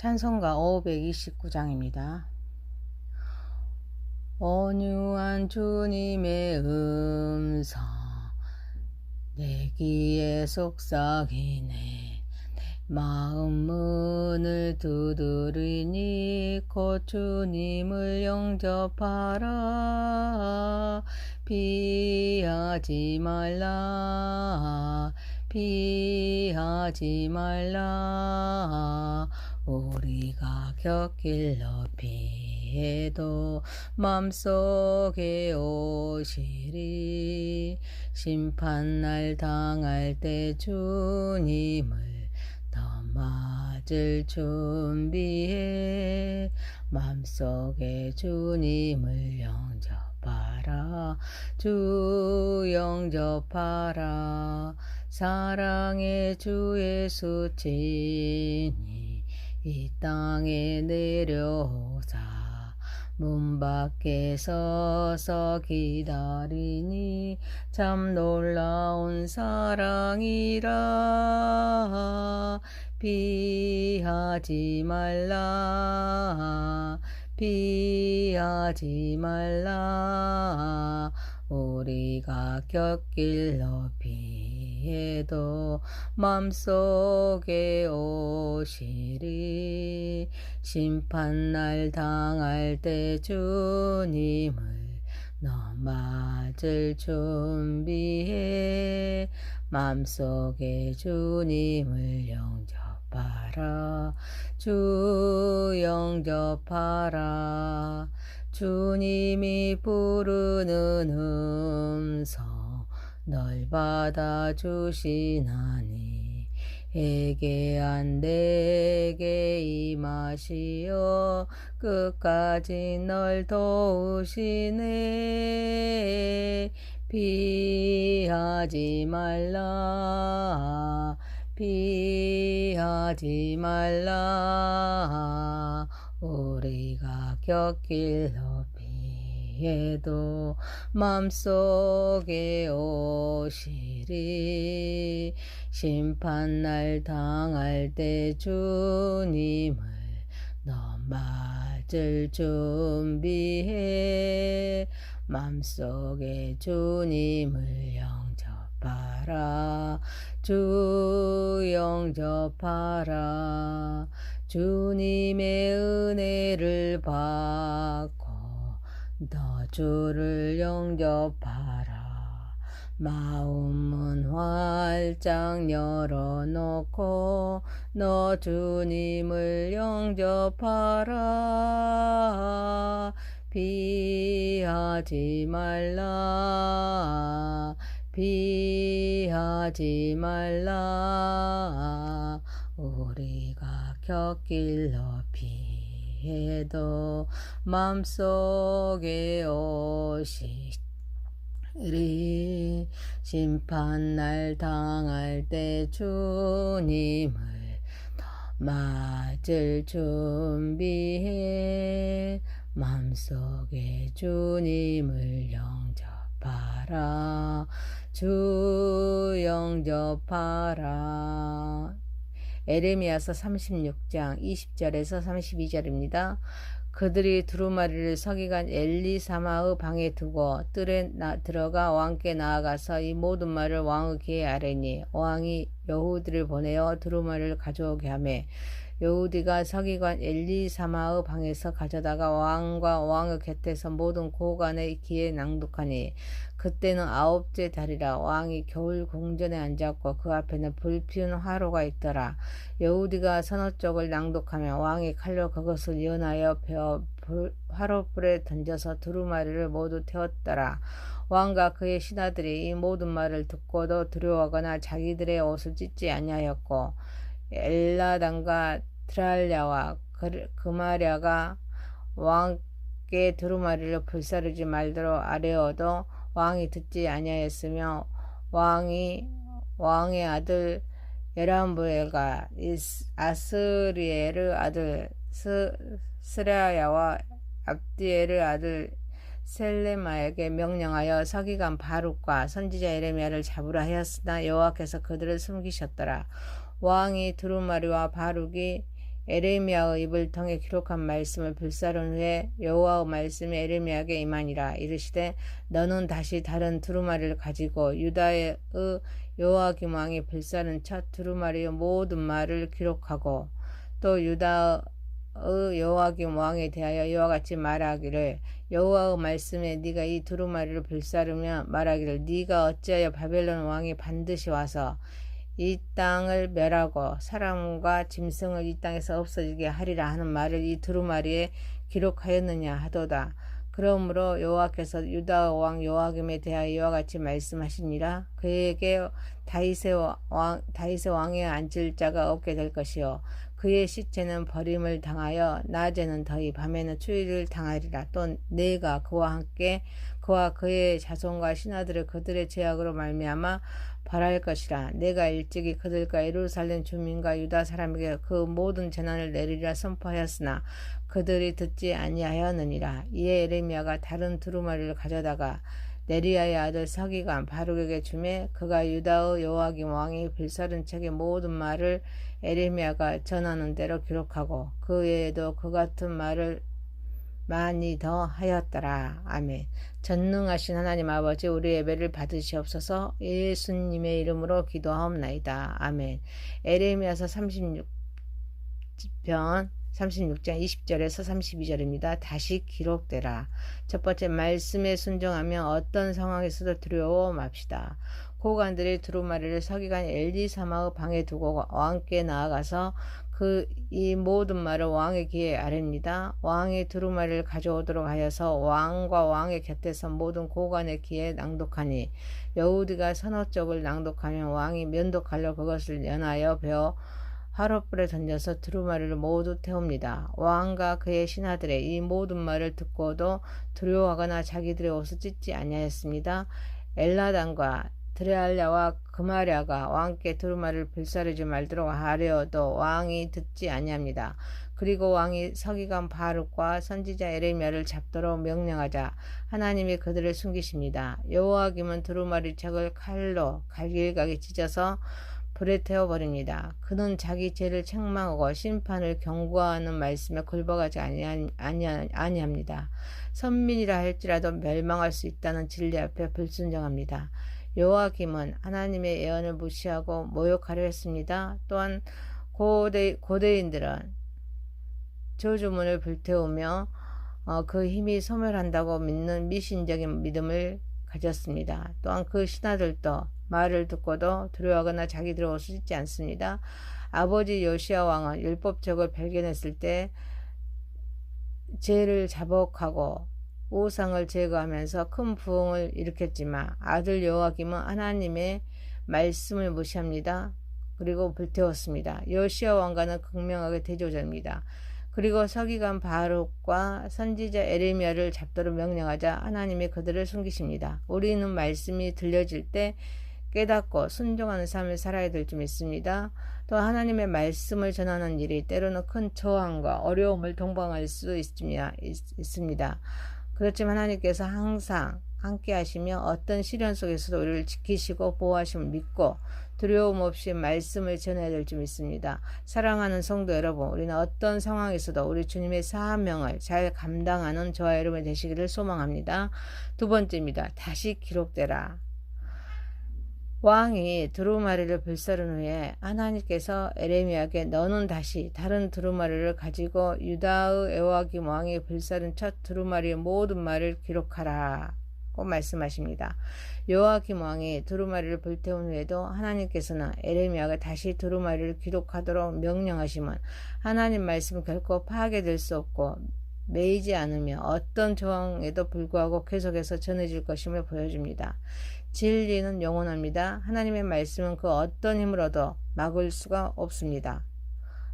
찬송가 529장입니다. 온유한 주님의 음성 내 귀에 속삭이네. 마음 문을 두드리니 곧 주님을 영접하라. 피하지 말라. 피하지 말라. 우리가 곁길 높이에도 맘속에 오시리. 심판날 당할 때 주님을 더 맞을 준비해. 맘속에 주님을 영접하라. 주 영접하라. 사랑의 주 예수 친히 이 땅에 내려오사 문 밖에 서서 기다리니 참 놀라운 사랑이라. 피하지 말라. 피하지 말라. 우리가 곁길 높이에도 맘속에 오시리. 심판날 당할 때 주님을 너 맞을 준비해. 맘속에 주님을 영접하라. 주 영접하라. 주님이 부르는 음성 널 받아주시나니 회개한 내게 임하시어 끝까지 널 도우시네. 피하지 말라. 피하지 말라. 우리가 곁길 높이에도 맘속에 오시리. 심판날 당할 때 주님을 너 맞을 준비해. 맘속에 주님을 영접하라. 주 영접하라. 주님의 은혜를 받고 너 주를 영접하라. 마음은 활짝 열어놓고 너 주님을 영접하라. 피하지 말라. 피하지 말라. 우리가 곁길 높이에도 맘속에 오시리. 심판날 당할 때 주님을 맞을 준비해. 맘속에 주님을 영접하라. 주 영접하라. 에레미야서 36장 20절에서 32절입니다. 그들이 두루마리를 서기관 엘리사마의 방에 두고 뜰에 들어가 왕께 나아가서 이 모든 말을 왕의 귀에 아뢰니 왕이 여후디를 보내어 두루마리를 가져오게 하매 여후디가 서기관 엘리사마의 방에서 가져다가 왕과 왕의 곁에서 모든 고관의 귀에 낭독하니 그때는 9째 달이라. 왕이 겨울 궁전에 앉았고 그 앞에는 불피운 화로가 있더라. 여후디가 서너 쪽을 낭독하며 왕이 칼로 그것을 연하여 베어 화로불에 던져서 두루마리를 모두 태웠더라. 왕과 그의 신하들이 이 모든 말을 듣고도 두려워하거나 자기들의 옷을 찢지 아니하였고 엘라단과 드랄랴와 그마랴가 왕께 두루마리를 불사르지 말도록 아뢰어도 왕이 듣지 아니하였으며 왕의 아들 여람부엘과 아스리엘의 아들 스라야와 압디엘의 아들 셀레마에게 명령하여 서기관 바룩과 선지자 에레미야를 잡으라 하였으나 여호와께서 그들을 숨기셨더라. 왕이 두루마리와 바룩이 에레미야의 입을 통해 기록한 말씀을 불사른 후에 여호와의 말씀이 에레미야에게 임하니라. 이르시되 너는 다시 다른 두루마리를 가지고 유다의 여호와김 왕이 불사른 첫 두루마리의 모든 말을 기록하고 또 유다의 여호와김 왕에 대하여 이와 같이 말하기를 여호와의 말씀에 네가 이 두루마리를 불사르며 말하기를 네가 어찌하여 바벨론 왕이 반드시 와서 이 땅을 멸하고 사람과 짐승을 이 땅에서 없어지게 하리라 하는 말을 이 두루마리에 기록하였느냐 하도다. 그러므로 여호와께서 유다 왕 여호와김에 대하여 이와 같이 말씀하시니라. 그에게 다윗의 왕에 앉을 자가 없게 될 것이요 그의 시체는 버림을 당하여 낮에는 더위 밤에는 추위를 당하리라. 또 내가 그와 함께 그와 그의 자손과 신하들을 그들의 죄악으로 말미암아 벌할 것이라. 내가 일찍이 그들과 예루살렘 주민과 유다 사람에게 그 모든 재난을 내리라 선포하였으나 그들이 듣지 아니하였느니라. 이에 에레미야가 다른 두루마리를 가져다가 네리야의 아들 서기관 바룩에게 주매 그가 유다의 여호와김 왕이 불사른 책의 모든 말을 에레미야가 전하는 대로 기록하고 그 외에도 그 같은 말을 많이 더 하였더라. 아멘. 전능하신 하나님 아버지 우리 예배를 받으시옵소서. 예수님의 이름으로 기도하옵나이다. 아멘. 에레미야서 36편 36장 20절에서 32절입니다. 다시 기록되라. 첫 번째, 말씀에 순종하며 어떤 상황에서도 두려워 맙시다. 고관들이 두루마리를 서기관 엘리사마의 방에 두고 왕께 나아가서 이 모든 말을 왕의 귀에 아뢰니다. 왕이 두루마리를 가져오도록 하여서 왕과 왕의 곁에서 모든 고관의 귀에 낭독하니 여우디가 서너 쪽을 낭독하면 왕이 면도칼로 그것을 연하여 베어 화롯불에 던져서 두루마리를 모두 태웁니다. 왕과 그의 신하들의 이 모든 말을 듣고도 두려워하거나 자기들의 옷을 찢지 아니하였습니다. 엘라단과 드레알랴와 그마랴가 왕께 두루마리를 불사르지 말도록 하려도 왕이 듣지 아니합니다. 그리고 왕이 서기관 바룩과 선지자 에레미야를 잡도록 명령하자 하나님이 그들을 숨기십니다. 여호와김은 두루마리 책을 칼로 갈길가게 찢어서 불에 태워버립니다. 그는 자기 죄를 책망하고 심판을 경고하는 말씀에 굴복하지 아니합니다. 선민이라 할지라도 멸망할 수 있다는 진리 앞에 불순종합니다. 여호와김은 하나님의 예언을 무시하고 모욕하려 했습니다. 또한 고대인들은 저주문을 불태우며 그 힘이 소멸한다고 믿는 미신적인 믿음을 가졌습니다. 또한 그 신하들도 말을 듣고도 두려워하거나 자기들의 옷을 찢지 않습니다. 아버지 요시야 왕은 율법책을 발견했을 때 죄를 자복하고 우상을 제거하면서 큰 부흥을 일으켰지만 아들 여호와김은 하나님의 말씀을 무시합니다. 그리고 불태웠습니다. 요시야 왕과는 극명하게 대조적입니다. 그리고 서기관 바룩과 선지자 에레미야를 잡도록 명령하자 하나님이 그들을 숨기십니다. 우리는 말씀이 들려질 때 깨닫고 순종하는 삶을 살아야 될 줄 믿습니다. 또 하나님의 말씀을 전하는 일이 때로는 큰 저항과 어려움을 동반할 수 있습니다. 그렇지만 하나님께서 항상 함께 하시며 어떤 시련 속에서도 우리를 지키시고 보호하심을 믿고 두려움 없이 말씀을 전해야 될 줄 믿습니다. 사랑하는 성도 여러분, 우리는 어떤 상황에서도 우리 주님의 사명을 잘 감당하는 저와 여러분이 되시기를 소망합니다. 두 번째입니다. 다시 기록되라. 왕이 두루마리를 불사른 후에 하나님께서 에레미야에게 너는 다시 다른 두루마리를 가지고 유다의 여호와김 왕이 불사른 첫 두루마리의 모든 말을 기록하라 고 말씀하십니다. 여호와김 왕이 두루마리를 불태운 후에도 하나님께서는 에레미야가 다시 두루마리를 기록하도록 명령하시면 하나님 말씀은 결코 파괴될 수 없고 매이지 않으며 어떤 저항에도 불구하고 계속해서 전해질 것임을 보여줍니다. 진리는 영원합니다. 하나님의 말씀은 그 어떤 힘으로도 막을 수가 없습니다.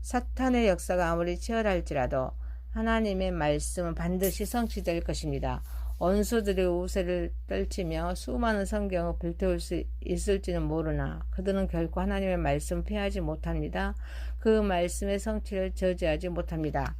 사탄의 역사가 아무리 치열할지라도 하나님의 말씀은 반드시 성취될 것입니다. 원수들의 우세를 떨치며 수많은 성경을 불태울 수 있을지는 모르나 그들은 결코 하나님의 말씀을 피하지 못합니다. 그 말씀의 성취를 저지하지 못합니다.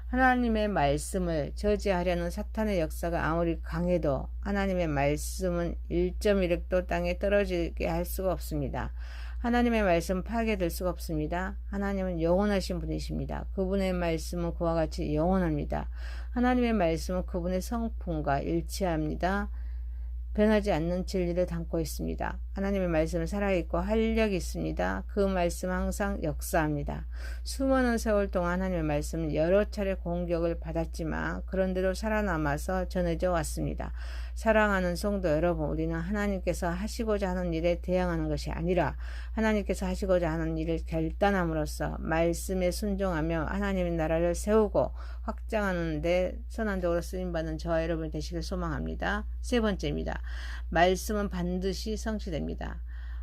하나님의 말씀을 저지하려는 사탄의 역사가 아무리 강해도 하나님의 말씀은 1.1획도 땅에 떨어지게 할 수가 없습니다. 하나님의 말씀 파괴될 수가 없습니다. 하나님은 영원하신 분이십니다. 그분의 말씀은 그와 같이 영원합니다. 하나님의 말씀은 그분의 성품과 일치합니다. 변하지 않는 진리를 담고 있습니다. 하나님의 말씀은 살아있고 활력이 있습니다. 그 말씀은 항상 역사합니다. 수많은 세월 동안 하나님의 말씀은 여러 차례 공격을 받았지만 그런데도 살아남아서 전해져 왔습니다. 사랑하는 성도 여러분, 우리는 하나님께서 하시고자 하는 일에 대항하는 것이 아니라 하나님께서 하시고자 하는 일을 결단함으로써 말씀에 순종하며 하나님의 나라를 세우고 확장하는 데 선한적으로 쓰임받는 저와 여러분이 되시길 소망합니다. 세 번째입니다. 말씀은 반드시 성취됩니다.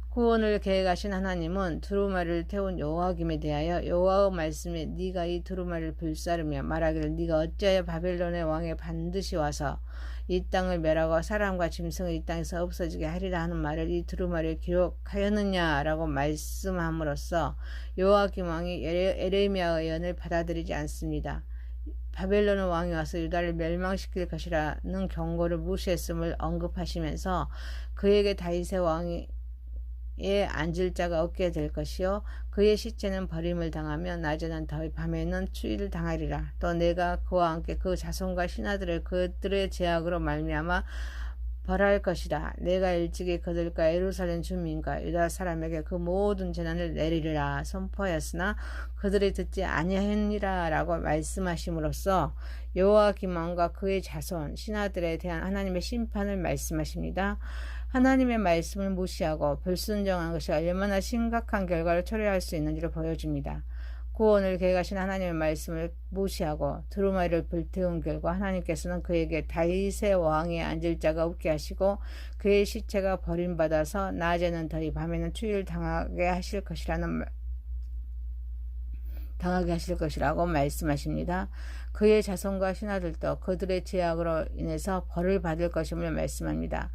구원을 계획하신 하나님은 두루마리를 태운 여호와김에 대하여 여호와의 말씀에 네가 이 두루마리를 불사르며 말하기를 네가 어찌하여 바벨론의 왕에 반드시 와서 이 땅을 멸하고 사람과 짐승을 이 땅에서 없어지게 하리라 하는 말을 이 두루마리에 기록하였느냐라고 말씀함으로써 여호와김 왕이 에레미야의 예언을 받아들이지 않습니다. 바벨론의 왕이 와서 유다를 멸망시킬 것이라는 경고를 무시했음을 언급하시면서 그에게 다윗의 왕이 앉을 자가 없게 될 것이요 그의 시체는 버림을 당하며 낮에는 더위 밤에는 추위를 당하리라. 또 내가 그와 함께 그 자손과 신하들을 그들의 제약으로 말미암아 벌할 것이라. 내가 일찍이 그들과 예루살렘 주민과 유다 사람에게 그 모든 재난을 내리리라 선포하였으나 그들이 듣지 아니하니라 라고 말씀하심으로써 여호와김 왕과 그의 자손 신하들에 대한 하나님의 심판을 말씀하십니다. 하나님의 말씀을 무시하고 불순종한 것이 얼마나 심각한 결과를 초래할 수 있는지를 보여줍니다. 구원을 계획하신 하나님의 말씀을 무시하고 두루마리를 불태운 결과 하나님께서는 그에게 다윗의 왕에 앉을 자가 없게 하시고 그의 시체가 버림받아서 낮에는 더위 밤에는 추위를 당하게 하실 것이라고 말씀하십니다. 그의 자손과 신하들도 그들의 죄악으로 인해서 벌을 받을 것임을 말씀합니다.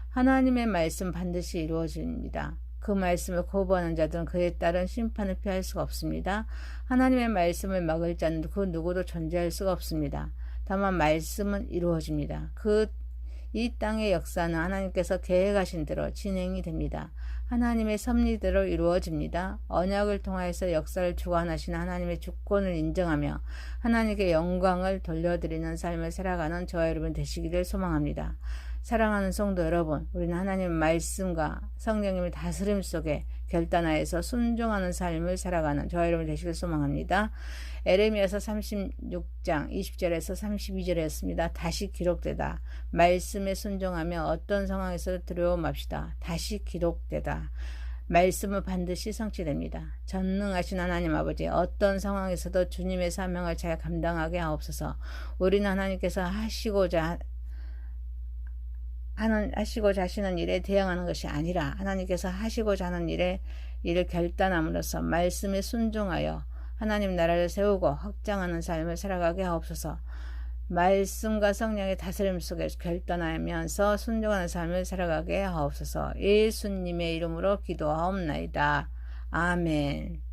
하나님의 말씀 반드시 이루어집니다. 그 말씀을 거부하는 자들은 그에 따른 심판을 피할 수가 없습니다. 하나님의 말씀을 막을 자는 그 누구도 존재할 수가 없습니다. 다만 말씀은 이루어집니다. 이 땅의 역사는 하나님께서 계획하신 대로 진행이 됩니다. 하나님의 섭리대로 이루어집니다. 언약을 통하여서 역사를 주관하시는 하나님의 주권을 인정하며 하나님께 영광을 돌려드리는 삶을 살아가는 저와 여러분 되시기를 소망합니다. 사랑하는 성도 여러분, 우리는 하나님의 말씀과 성령님의 다스림 속에 결단하여서 순종하는 삶을 살아가는 저와 여러분 되시길 소망합니다. 에레미야서 36장 20절에서 32절이었습니다. 다시 기록되다. 말씀에 순종하며 어떤 상황에서 두려움 맙시다. 다시 기록되다. 말씀은 반드시 성취됩니다. 전능하신 하나님 아버지, 어떤 상황에서도 주님의 사명을 잘 감당하게 하옵소서. 우리는 하나님께서 하시고자 하시는 일에 대항하는 것이 아니라 하나님께서 하시고자 하는 일을 결단함으로써 말씀에 순종하여 하나님 나라를 세우고 확장하는 삶을 살아가게 하옵소서. 말씀과 성령의 다스림 속에 결단하면서 순종하는 삶을 살아가게 하옵소서. 예수님의 이름으로 기도하옵나이다. 아멘.